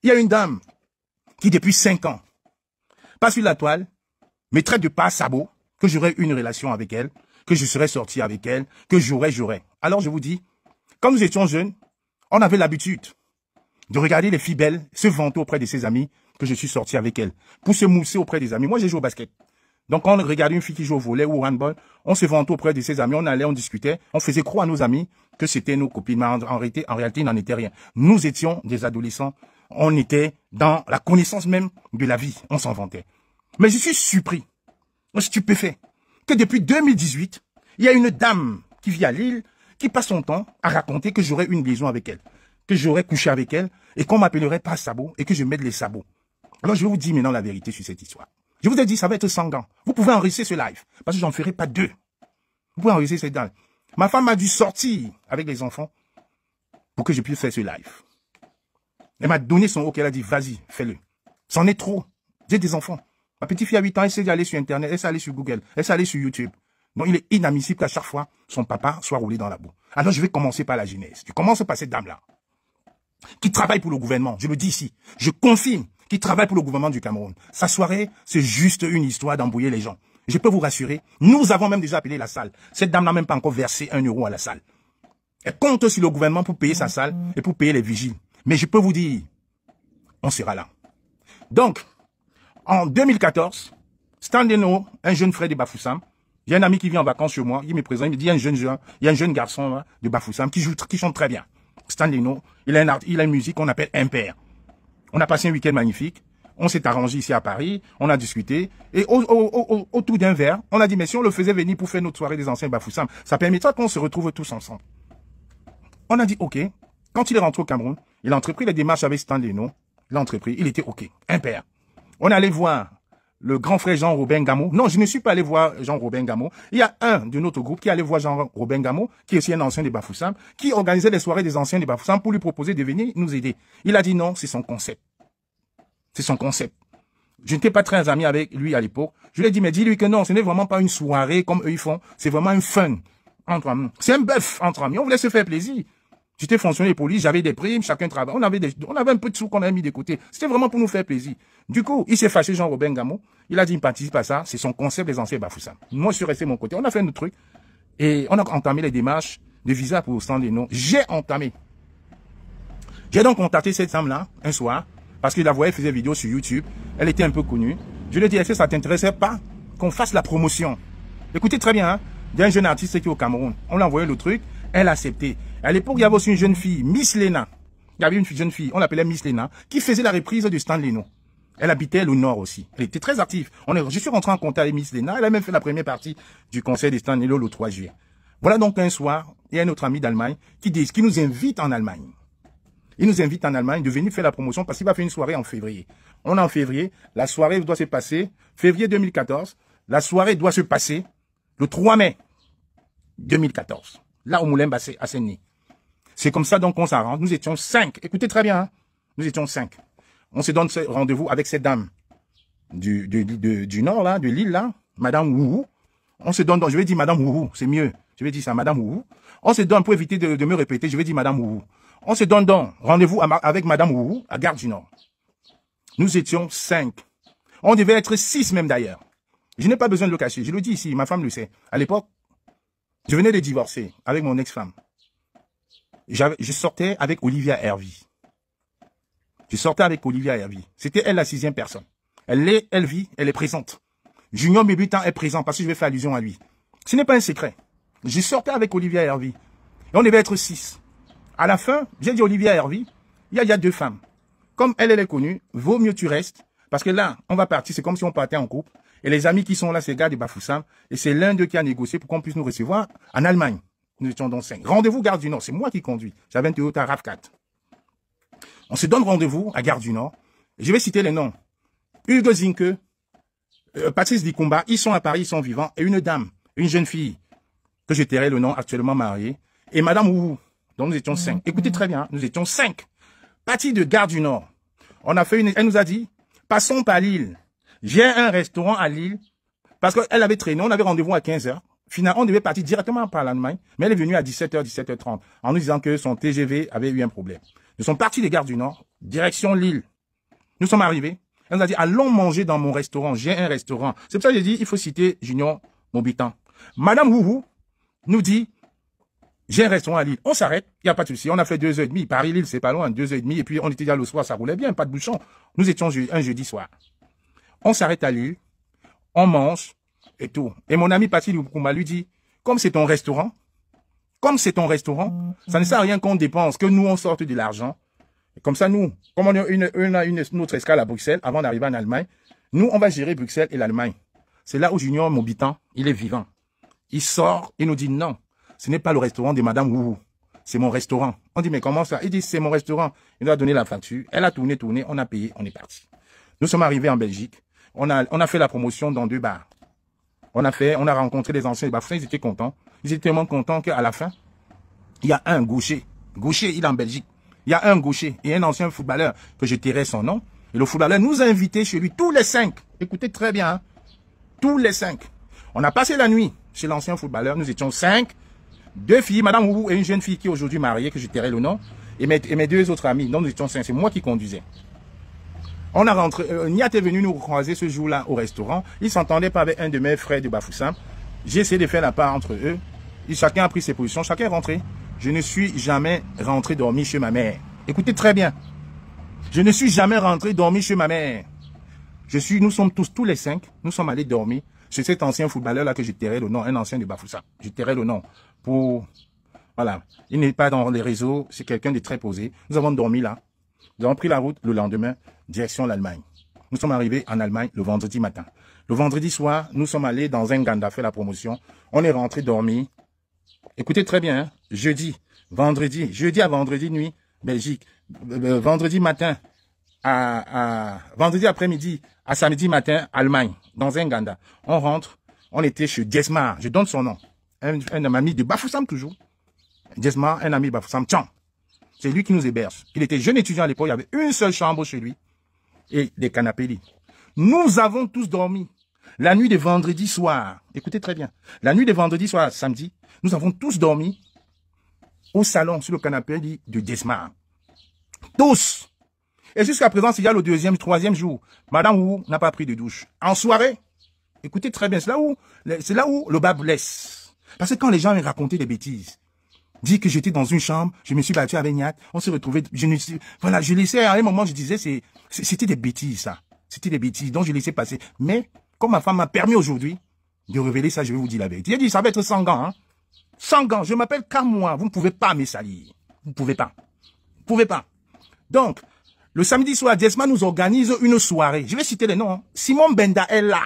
Il y a une dame qui, depuis 5 ans, passe sur la toile, me traite de pas sabot, que j'aurais une relation avec elle, que je serais sorti avec elle, que j'aurais. Alors je vous dis, quand nous étions jeunes, on avait l'habitude de regarder les filles belles se vanter auprès de ses amis que je suis sorti avec elles, pour se mousser auprès des amis. Moi, j'ai joué au basket. Donc, quand on regardait une fille qui joue au volley ou au handball, on se vantait auprès de ses amis, on allait, on discutait, on faisait croire à nos amis que c'était nos copines, mais en réalité, il n'en était rien. Nous étions des adolescents, on était dans la connaissance même de la vie, on s'en vantait. Mais je suis surpris, stupéfait, que depuis 2018, il y a une dame qui vit à Lille, qui passe son temps à raconter que j'aurais une liaison avec elle, que j'aurais couché avec elle, et qu'on m'appellerait pas sabot, et que je mette les sabots. Alors, je vais vous dire maintenant la vérité sur cette histoire. Je vous ai dit, ça va être sanguin. Vous pouvez enregistrer ce live, parce que j'en ferai pas 2. Vous pouvez enregistrer cette live. Ma femme a dû sortir avec les enfants pour que je puisse faire ce live. Elle m'a donné son OK, elle a dit, vas-y, fais-le. C'en est trop. J'ai des enfants. Ma petite fille a 8 ans, elle sait aller sur Internet, elle sait aller sur Google, elle sait aller sur YouTube. Donc, il est inadmissible qu'à chaque fois, son papa soit roulé dans la boue. Alors, je vais commencer par la genèse. Je commence par cette dame-là, qui travaille pour le gouvernement. Je le dis ici. Je confirme qu'il travaille pour le gouvernement du Cameroun. Sa soirée, c'est juste une histoire d'embrouiller les gens. Je peux vous rassurer, nous avons même déjà appelé la salle. Cette dame n'a même pas encore versé 1 euro à la salle. Elle compte sur le gouvernement pour payer sa salle et pour payer les vigiles. Mais je peux vous dire, on sera là. Donc, en 2014, Stan Leno, un jeune frère de Bafoussam, j'ai un ami qui vient en vacances chez moi, il me présente, il me dit, il y a un jeune garçon là, de Bafoussam qui chante très bien. Stan Leno, il a une musique qu'on appelle Impair. On a passé un week-end magnifique. On s'est arrangé ici à Paris. On a discuté. Et autour d'un verre, on a dit, mais si on le faisait venir pour faire notre soirée des anciens Bafoussam, ça permettra qu'on se retrouve tous ensemble. On a dit, OK. Quand il est rentré au Cameroun, il a entrepris les démarches avec Stan Leno. Il a entrepris. Il était OK. Impair. On est allé voir le grand frère Jean-Robin Gamo. Non, je ne suis pas allé voir Jean-Robin Gamo. Il y a un de notre groupe qui est allé voir Jean-Robin Gamo, qui est aussi un ancien des Bafoussam, qui organisait les soirées des anciens des Bafoussam pour lui proposer de venir nous aider. Il a dit non, c'est son concept. C'est son concept. Je n'étais pas très ami avec lui à l'époque. Je lui ai dit, mais dis-lui que non, ce n'est vraiment pas une soirée comme eux ils font. C'est vraiment un fun entre amis. C'est un bœuf entre amis. On voulait se faire plaisir. J'étais fonctionnaire police, j'avais des primes, chacun travaille. On avait un peu de sous qu'on avait mis de côté. C'était vraiment pour nous faire plaisir. Du coup, il s'est fâché, Jean-Robin Gamo. Il a dit, il participe à ça. C'est son concept des anciens Bafoussam. Moi, je suis resté de mon côté. On a fait notre truc. Et on a entamé les démarches de visa pour Stan Leno. J'ai entamé. J'ai donc contacté cette femme-là, un soir, parce que la voyais, elle faisait vidéo sur YouTube. Elle était un peu connue. Je lui ai dit, est-ce que ça t'intéressait pas qu'on fasse la promotion? Écoutez très bien, hein. Il y a un jeune artiste qui est au Cameroun. On lui a envoyé le truc. Elle a accepté. À l'époque, il y avait aussi une jeune fille, Miss Lena. Il y avait une jeune fille, on l'appelait Miss Lena, qui faisait la reprise de Stan Leno. Elle habitait au nord aussi. Elle était très active. Je suis rentré en contact avec Miss Lena. Elle a même fait la première partie du concert de Stan Leno le 3 juillet. Voilà donc un soir, il y a un autre ami d'Allemagne qui nous invite en Allemagne. Il nous invite en Allemagne de venir faire la promotion parce qu'il va faire une soirée en février. On est en février. La soirée doit se passer, février 2014. La soirée doit se passer le 3 mai 2014. Là, au Moulin Bassé, à Saint-Denis. C'est comme ça, donc, on s'arrange. Nous étions 5. Écoutez très bien, hein. Nous étions 5. On se donne rendez-vous avec cette dame du Nord, là, de l'île, là, Madame Wougou. On se donne, donc, je vais dire Madame Wougou, c'est mieux. Je vais dire ça, Madame Wougou. On se donne, pour éviter de me répéter, je vais dire Madame Wougou. On se donne donc rendez-vous avec Madame Wougou, à Gare du Nord. Nous étions 5. On devait être 6 même d'ailleurs. Je n'ai pas besoin de le cacher. Je le dis ici, ma femme le sait. À l'époque, je venais de divorcer avec mon ex-femme. Je sortais avec Olivia Hervy. Je sortais avec Olivia Hervy. C'était elle la 6e personne. Elle est présente. Junior Mébutin est présent parce que je vais faire allusion à lui. Ce n'est pas un secret. Je sortais avec Olivia Hervy. Et on devait être 6. À la fin, j'ai dit Olivia Hervy, il y a 2 femmes. Comme elle est connue, vaut mieux tu restes. Parce que là, on va partir, c'est comme si on partait en couple. Et les amis qui sont là, c'est les gars de Bafoussam. Et c'est l'un d'eux qui a négocié pour qu'on puisse nous recevoir en Allemagne. Nous étions donc 5. Rendez-vous Gare du Nord. C'est moi qui conduis. J'avais un Toyota RAV4. On se donne rendez-vous à Gare du Nord. Je vais citer les noms. Hugo Zinke, Patrice Dikumba, ils sont à Paris, ils sont vivants. Et une dame, une jeune fille, que je tairai le nom, actuellement mariée. Et Madame Wu. Donc nous étions 5. Écoutez très bien, nous étions 5. Parti de Gare du Nord. On a fait elle nous a dit, passons par Lille. J'ai un restaurant à Lille. Parce qu'elle avait traîné, on avait rendez-vous à 15h. Finalement, on devait partir directement par l'Allemagne. Mais elle est venue à 17h, 17h30. En nous disant que son TGV avait eu un problème. Nous sommes partis des Gares du Nord, direction Lille. Nous sommes arrivés. Elle nous a dit, allons manger dans mon restaurant. J'ai un restaurant. C'est pour ça que j'ai dit, il faut citer Junior Mobitan. Madame Wougou nous dit, j'ai un restaurant à Lille. On s'arrête, il n'y a pas de souci. On a fait 2h30. Paris-Lille, c'est pas loin, 2h30. Et puis, on était déjà le soir, ça roulait bien, pas de bouchon. Nous étions un jeudi soir. On s'arrête à Lille, on mange et tout. Et mon ami Patrick Lukoumba lui dit, comme c'est ton restaurant, ça ne sert à rien qu'on dépense, que nous, on sorte de l'argent. Comme ça, nous, comme on a une autre escale à Bruxelles, avant d'arriver en Allemagne, nous, on va gérer Bruxelles et l'Allemagne. C'est là où Junior Mobitan, il est vivant. Il sort, il nous dit non, ce n'est pas le restaurant de Madame Wougou, c'est mon restaurant. On dit mais comment ça? Il dit c'est mon restaurant. Il nous a donné la facture, elle a tourné, on a payé, on est parti. Nous sommes arrivés en Belgique, on a fait la promotion dans 2 bars. On a rencontré les anciens Bafoussam, ils étaient contents. Ils étaient tellement contents qu'à la fin, il y a un gaucher. Gaucher, il est en Belgique. Il y a un gaucher et un ancien footballeur que je tairai son nom. Et le footballeur nous a invités chez lui, tous les 5. Écoutez très bien, hein? Tous les 5. On a passé la nuit chez l'ancien footballeur. Nous étions 5. 2 filles, Madame Wougou et une jeune fille qui est aujourd'hui mariée, que je tairai le nom. Et mes 2 autres amis. Donc nous étions 5. C'est moi qui conduisais. On a rentré, Niat est venu nous croiser ce jour-là au restaurant. Il s'entendait pas avec un de mes frères de Bafoussam. J'ai essayé de faire la part entre eux. Et chacun a pris ses positions, chacun est rentré. Je ne suis jamais rentré dormir chez ma mère. Écoutez très bien. Je ne suis jamais rentré dormir chez ma mère. Nous sommes tous les 5, nous sommes allés dormir chez cet ancien footballeur-là que je tairai le nom, un ancien de Bafoussam. Je tairai le nom pour, voilà. Il n'est pas dans les réseaux, c'est quelqu'un de très posé. Nous avons dormi là. Nous avons pris la route le lendemain, direction l'Allemagne. Nous sommes arrivés en Allemagne le vendredi matin. Le vendredi soir, nous sommes allés dans un Ganda faire la promotion. On est rentré dormir. Écoutez très bien, hein? Jeudi à vendredi nuit, Belgique. Vendredi matin vendredi après-midi à samedi matin, Allemagne, dans un Ganda. On rentre, on était chez Jesma, je donne son nom. Un ami de Bafoussam toujours. Jesma, un ami de Bafoussam, Tchan. C'est lui qui nous héberge. Il était jeune étudiant à l'époque, il y avait une seule chambre chez lui et des canapés lits. Nous avons tous dormi. La nuit de vendredi soir, écoutez très bien, la nuit de vendredi soir à samedi, nous avons tous dormi au salon, sur le canapé lit de Jesma. Tous. Et jusqu'à présent, il y a le 2e, 3e jour, Madame Wu n'a pas pris de douche. En soirée, écoutez très bien, c'est là où le bas blesse. Parce que quand les gens me racontaient des bêtises, dit que j'étais dans une chambre, je me suis battu avec Niat, on s'est retrouvés, voilà, je laissais, à un moment, je disais, c'était des bêtises, ça. C'était des bêtises, donc je laissais passer. Mais, comme ma femme m'a permis aujourd'hui de révéler ça, je vais vous dire la vérité. J'ai dit, ça va être sans gants, hein. Sans gants, je m'appelle Kamoua, vous ne pouvez pas me salir. Vous ne pouvez pas. Vous ne pouvez pas. Donc, le samedi soir, Jesma nous organise une soirée. Je vais citer les noms, hein. Simon Benda est là.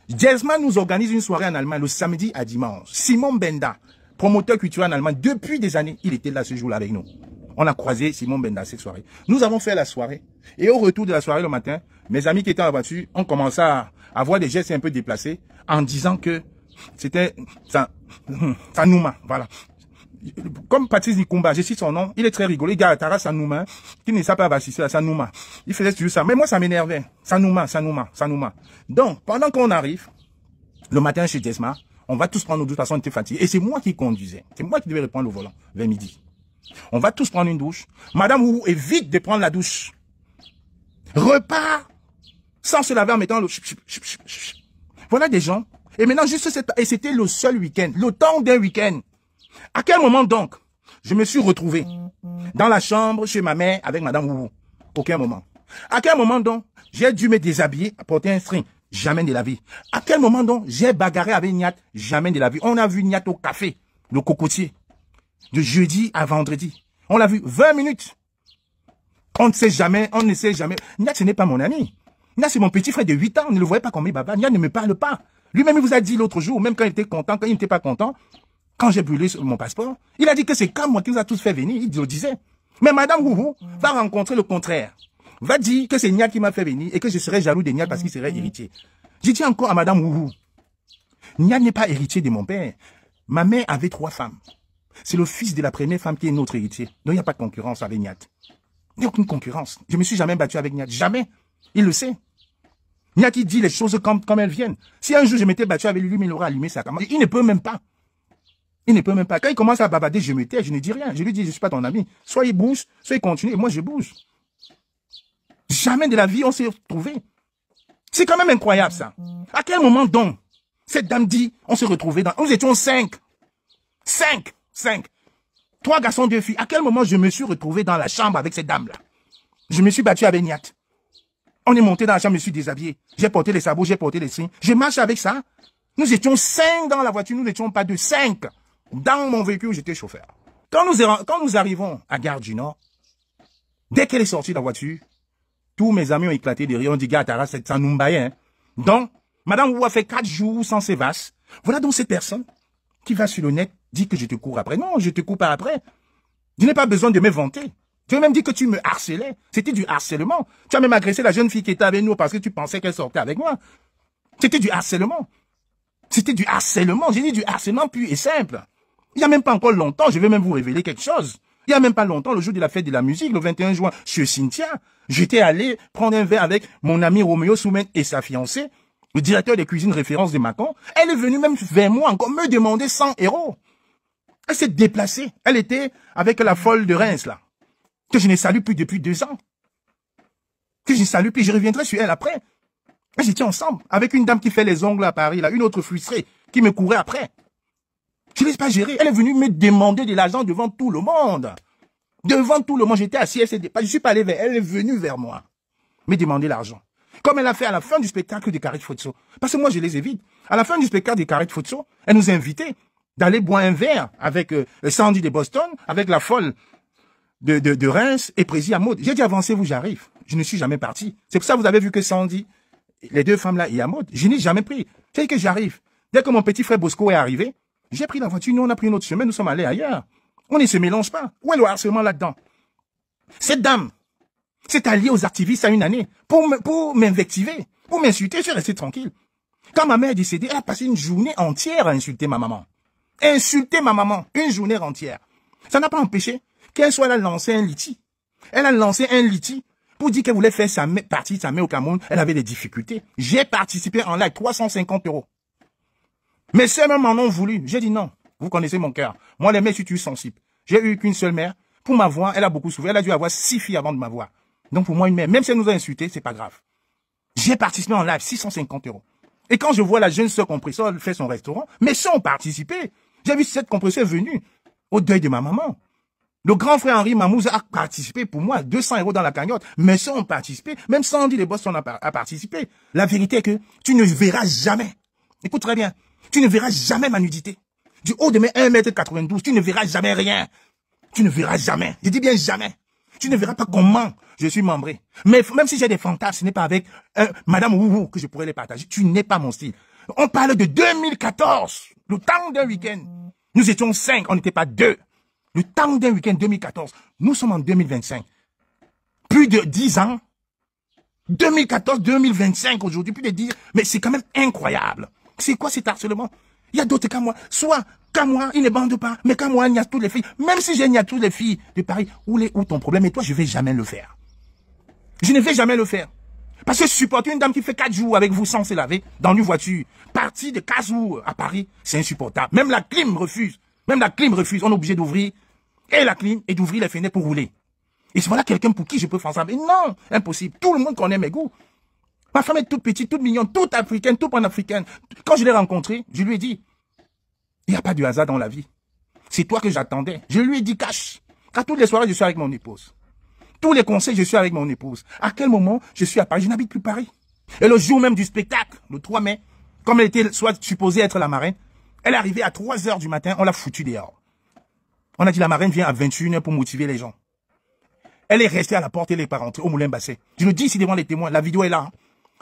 Jesma nous organise une soirée en Allemagne le samedi à dimanche. Simon Benda, promoteur culturel en Allemagne, depuis des années, il était là ce jour-là avec nous. On a croisé Simon Benda cette soirée. Nous avons fait la soirée. Et au retour de la soirée le matin, mes amis qui étaient en la voiture ont commencé à avoir des gestes un peu déplacés en disant que c'était Sanouma. Voilà. Comme Patrice Nikumba, je cite son nom, il est très rigolo. Il dit à Tara Sanouma, qui ne sait pas assister à Sanouma. Il faisait toujours ça. Mais moi, ça m'énervait. Sanouma. Donc, pendant qu'on arrive, le matin chez Jesma, on va tous prendre nos douches parce qu'on était fatigués. Et c'est moi qui conduisais. C'est moi qui devais reprendre le volant vers midi. On va tous prendre une douche. Madame Wu évite de prendre la douche. Repart sans se laver en mettant le... Voilà des gens. Et maintenant, et c'était le seul week-end. Le temps d'un week-end. À quel moment donc, je me suis retrouvé dans la chambre chez ma mère avec Madame Wu? Aucun moment. À quel moment donc, j'ai dû me déshabiller, porter un string? Jamais de la vie. À quel moment donc, j'ai bagarré avec Niat? Jamais de la vie. On a vu Niat au café, le cocotier, de jeudi à vendredi. On l'a vu 20 minutes. On ne sait jamais. Niat, ce n'est pas mon ami. Niat, c'est mon petit frère de 8 ans. On ne le voyait pas comme baba. Niat ne me parle pas. Lui-même, il vous a dit l'autre jour, même quand il était content, quand il n'était pas content, quand j'ai brûlé mon passeport, il a dit que c'est comme moi qui nous a tous fait venir. Il le disait. Mais Madame Wougou va rencontrer le contraire. Va dire que c'est Niat qui m'a fait venir et que je serais jaloux de Niat parce qu'il serait héritier. J'ai dit encore à Madame Wougou, Niat n'est pas héritier de mon père. Ma mère avait 3 femmes. C'est le fils de la première femme qui est notre héritier. Donc il n'y a pas de concurrence avec Niat. Il n'y a aucune concurrence. Je ne me suis jamais battu avec Niat. Jamais. Il le sait. Niat, il dit les choses comme elles viennent. Si un jour je m'étais battu avec lui, il aurait allumé sa caméra. Il ne peut même pas. Il ne peut même pas. Quand il commence à babader, je me tais, je ne dis rien. Je lui dis, je ne suis pas ton ami. Soit il bouge, soit il continue, et moi je bouge. Jamais de la vie, on s'est retrouvés. C'est quand même incroyable, ça. À quel moment donc, cette dame dit, on s'est retrouvés dans... Nous étions 5. 5. 3 garçons, 2 filles. À quel moment je me suis retrouvé dans la chambre avec cette dame-là? Je me suis battu avec Niat. On est monté dans la chambre, je me suis déshabillé. J'ai porté les sabots, j'ai porté les strings. Je marche avec ça. Nous étions 5 dans la voiture, nous n'étions pas 2, 5. Dans mon véhicule, j'étais chauffeur. Quand nous arrivons à Gare du Nord, dès qu'elle est sortie de la voiture, tous mes amis ont éclaté de rire. On dit, gars, Tara, ça nous mbaye, hein. Donc, Madame Wu a fait 4 jours sans ses vaches. Voilà donc cette personne qui va sur le net, dit que je te cours après. Non, je te cours pas après. Je n'ai pas besoin de me vanter. Tu as même dit que tu me harcelais. C'était du harcèlement. Tu as même agressé la jeune fille qui était avec nous parce que tu pensais qu'elle sortait avec moi. C'était du harcèlement. C'était du harcèlement. J'ai dit du harcèlement pur et simple. Il n'y a même pas encore longtemps, je vais même vous révéler quelque chose. Il n'y a même pas longtemps, le jour de la fête de la musique, le 21 juin, chez Cynthia, j'étais allé prendre un verre avec mon ami Roméo Soumen et sa fiancée, le directeur des cuisines référence de Macon. Elle est venue même vers moi encore me demander 100 €. Elle s'est déplacée. Elle était avec la folle de Reims, là, que je ne salue plus depuis 2 ans. Que je ne salue plus, je reviendrai sur elle après. J'étais ensemble avec une dame qui fait les ongles à Paris, là, une autre frustrée, qui me courait après. Je ne laisse pas gérer. Elle est venue me demander de l'argent devant tout le monde. Devant tout le monde, j'étais assis, elle s'est dépassée. Je suis pas allé vers elle, elle est venue vers moi. Me demander l'argent. Comme elle a fait à la fin du spectacle de Carré Futso. Parce que moi, je les évite. À la fin du spectacle de Carré Futso, elle nous a invités d'aller boire un verre avec Sandy de Boston, avec la folle de Reims et Prési Amaud. J'ai dit, avancez-vous, j'arrive. Je ne suis jamais parti. C'est pour ça que vous avez vu que Sandy, les 2 femmes là et Amaud, je n'ai jamais pris. J'ai dit que j'arrive. Dès que mon petit frère Bosco est arrivé, j'ai pris la voiture, nous on a pris notre chemin, nous sommes allés ailleurs. On ne se mélange pas. Où est le harcèlement là-dedans? Cette dame s'est alliée aux activistes à une année pour m'invectiver, pour m'insulter, je suis resté tranquille. Quand ma mère est décédée, elle a passé une journée entière à insulter ma maman. Insulter ma maman, une journée entière. Ça n'a pas empêché qu'elle soit là lancer un litige. Elle a lancé un litige pour dire qu'elle voulait faire sa partie de sa mère au Cameroun. Elle avait des difficultés. J'ai participé en live, 350 €. Mes sœurs même m'en ont voulu. J'ai dit non. Vous connaissez mon cœur. Moi, les mères, je suis sensible. J'ai eu qu'une seule mère. Pour m'avoir, elle a beaucoup souffert. Elle a dû avoir 6 filles avant de m'avoir. Donc pour moi, une mère, même si elle nous a insultés, c'est pas grave. J'ai participé en live, 650 €. Et quand je vois la jeune sœur compresseur faire son restaurant, mes sœurs ont participé. J'ai vu cette compresseur venue au deuil de ma maman. Le grand frère Henri Mamouza a participé pour moi, 200 € dans la cagnotte. Mes sœurs ont participé. Même Sandy de Boston a participé. La vérité est que tu ne verras jamais. Écoute très bien. Tu ne verras jamais ma nudité. Du haut de mes 1,92 m, tu ne verras jamais rien. Tu ne verras jamais. Je dis bien jamais. Tu ne verras pas comment je suis membré. Mais même si j'ai des fantasmes, ce n'est pas avec Madame Wu que je pourrais les partager. Tu n'es pas mon style. On parle de 2014. Le temps d'un week-end. Nous étions 5, on n'était pas 2. Le temps d'un week-end 2014. Nous sommes en 2025. Plus de 10 ans. 2014, 2025 aujourd'hui. Plus de 10 ans. Mais c'est quand même incroyable. C'est quoi cet harcèlement? Il y a d'autres qu'à moi. Soit qu'à moi, ils ne bandent pas. Mais qu'à moi, il y a toutes les filles. Même si j'ai toutes les filles de Paris, où ton problème? Et toi, je ne vais jamais le faire. Je ne vais jamais le faire. Parce que je supporte une dame qui fait 4 jours avec vous sans se laver dans une voiture. Partie de Casou à Paris, c'est insupportable. Même la clim refuse. Même la clim refuse. On est obligé d'ouvrir et la clim et d'ouvrir les fenêtres pour rouler. Et c'est voilà quelqu'un pour qui je peux faire ça. Mais non, impossible. Tout le monde connaît mes goûts. Ma femme est toute petite, toute mignonne, toute africaine, toute panafricaine. Quand je l'ai rencontrée, je lui ai dit, il n'y a pas de hasard dans la vie. C'est toi que j'attendais. Je lui ai dit cash. À toutes les soirées, je suis avec mon épouse. Tous les conseils, je suis avec mon épouse. À quel moment je suis à Paris? Je n'habite plus Paris. Et le jour même du spectacle, le 3 mai, comme elle était soit supposée être la marraine, elle est arrivée à 3 h du matin, on l'a foutue dehors. On a dit la marraine vient à 21 h pour motiver les gens. Elle est restée à la porte, elle n'est pas rentrée au Moulin Basset. Je le dis ici devant les témoins, la vidéo est là. Hein.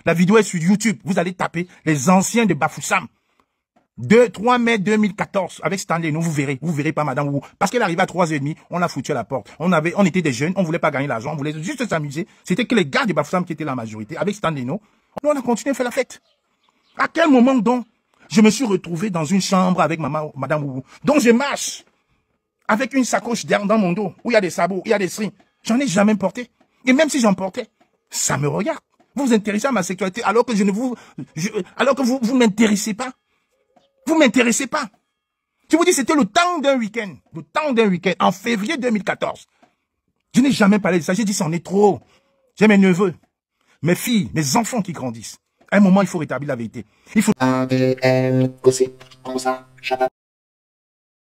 La vidéo est sur YouTube. Vous allez taper les anciens de Bafoussam. 3 mai 2014, avec Stanley, vous verrez pas Madame Wu. Parce qu'elle arrivait à 3 h 30, on l'a foutu à la porte. On était des jeunes, on voulait pas gagner l'argent, on voulait juste s'amuser. C'était que les gars de Bafoussam qui étaient la majorité, avec Stanley, nous, on a continué à faire la fête. À quel moment donc, je me suis retrouvé dans une chambre avec Madame Wu, dont je marche, avec une sacoche dans mon dos, où il y a des sabots, il y a des strings. J'en ai jamais porté. Et même si j'en portais, ça me regarde. Vous vous intéressez à ma sexualité alors que alors que vous m'intéressez pas. Vous m'intéressez pas. Je vous dis, c'était le temps d'un week-end. Le temps d'un week-end. En février 2014. Je n'ai jamais parlé de ça. J'ai dit, c'en est trop. J'ai mes neveux. mes filles, mes enfants qui grandissent. À un moment, il faut rétablir la vérité. Il faut...